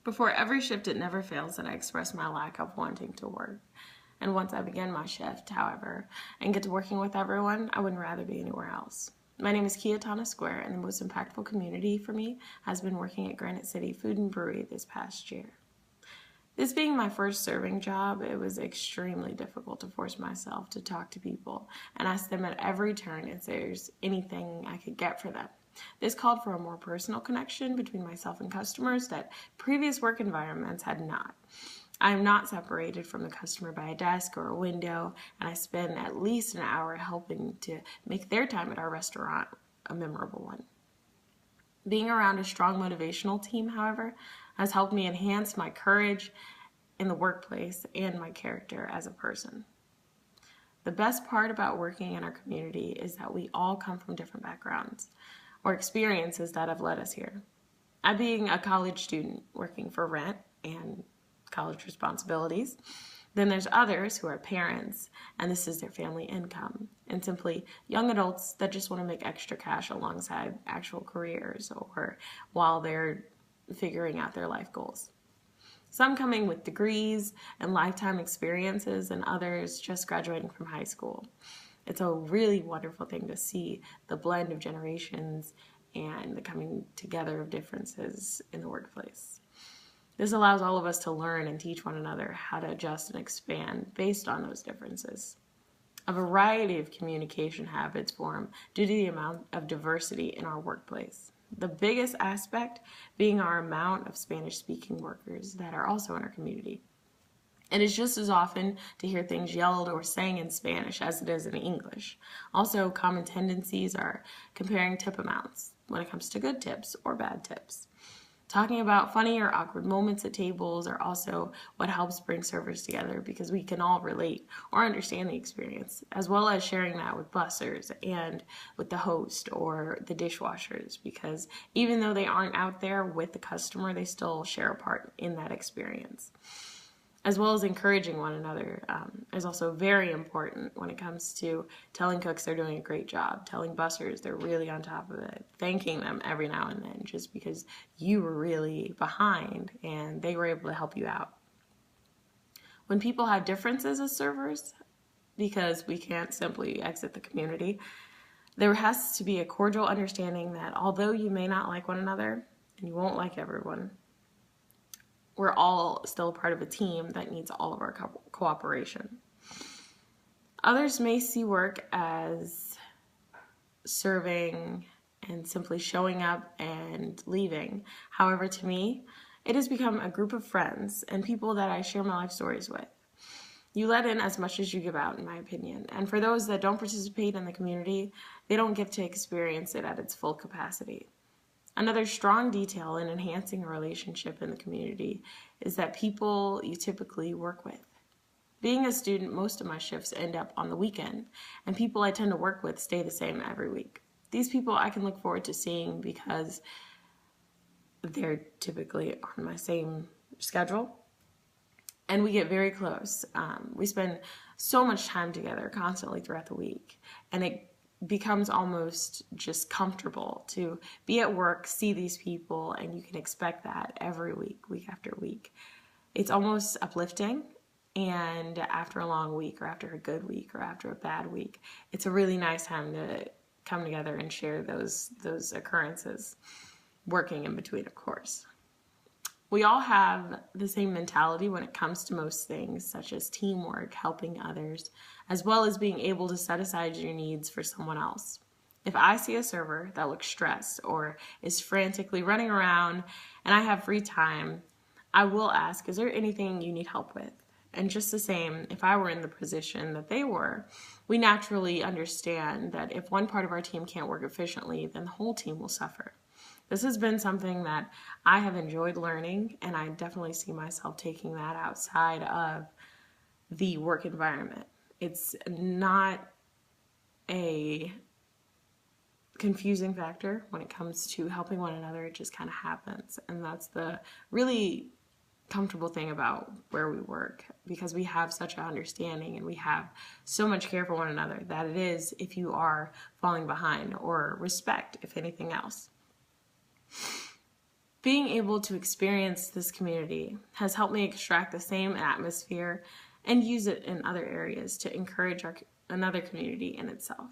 Before every shift, it never fails that I express my lack of wanting to work. And once I begin my shift, however, and get to working with everyone, I wouldn't rather be anywhere else. My name is Kiatana Square, and the most impactful community for me has been working at Granite City Food and Brewery this past year. This being my first serving job, it was extremely difficult to force myself to talk to people and ask them at every turn if there's anything I could get for them. This called for a more personal connection between myself and customers that previous work environments had not. I am not separated from the customer by a desk or a window, and I spend at least an hour helping to make their time at our restaurant a memorable one. Being around a strong motivational team, however, has helped me enhance my courage in the workplace and my character as a person. The best part about working in our community is that we all come from different backgrounds or experiences that have led us here. I being a college student working for rent and college responsibilities, then there's others who are parents and this is their family income, and simply young adults that just want to make extra cash alongside actual careers or while they're figuring out their life goals. Some coming with degrees and lifetime experiences, and others just graduating from high school. It's a really wonderful thing to see the blend of generations and the coming together of differences in the workplace. This allows all of us to learn and teach one another how to adjust and expand based on those differences. A variety of communication habits form due to the amount of diversity in our workplace. The biggest aspect being our amount of Spanish-speaking workers that are also in our community. It is just as often to hear things yelled or sang in Spanish as it is in English. Also, common tendencies are comparing tip amounts when it comes to good tips or bad tips. Talking about funny or awkward moments at tables are also what helps bring servers together because we can all relate or understand the experience, as well as sharing that with bussers and with the host or the dishwashers, because even though they aren't out there with the customer, they still share a part in that experience. As well as encouraging one another is also very important when it comes to telling cooks they're doing a great job, telling bussers they're really on top of it, thanking them every now and then just because you were really behind and they were able to help you out. When people have differences as servers, because we can't simply exit the community, there has to be a cordial understanding that although you may not like one another and you won't like everyone, we're all still a part of a team that needs all of our cooperation. Others may see work as serving and simply showing up and leaving. However, to me, it has become a group of friends and people that I share my life stories with. You let in as much as you give out, in my opinion. And for those that don't participate in the community, they don't get to experience it at its full capacity. Another strong detail in enhancing a relationship in the community is that people you typically work with. Being a student, most of my shifts end up on the weekend, and people I tend to work with stay the same every week. These people I can look forward to seeing because they're typically on my same schedule, and we get very close. We spend so much time together constantly throughout the week, and it becomes almost just comfortable to be at work, see these people, and you can expect that every week after week. It's almost uplifting, and after a long week or after a good week or after a bad week, it's a really nice time to come together and share those occurrences, working in between, of course. We all have the same mentality when it comes to most things, such as teamwork, helping others, as well as being able to set aside your needs for someone else. If I see a server that looks stressed or is frantically running around and I have free time, I will ask, is there anything you need help with? And just the same, if I were in the position that they were, we naturally understand that if one part of our team can't work efficiently, then the whole team will suffer. This has been something that I have enjoyed learning, and I definitely see myself taking that outside of the work environment. It's not a confusing factor when it comes to helping one another. It just kind of happens, and that's the really comfortable thing about where we work, because we have such an understanding and we have so much care for one another that it is if you are falling behind, or respect if anything else. Being able to experience this community has helped me extract the same atmosphere and use it in other areas to encourage another community in itself.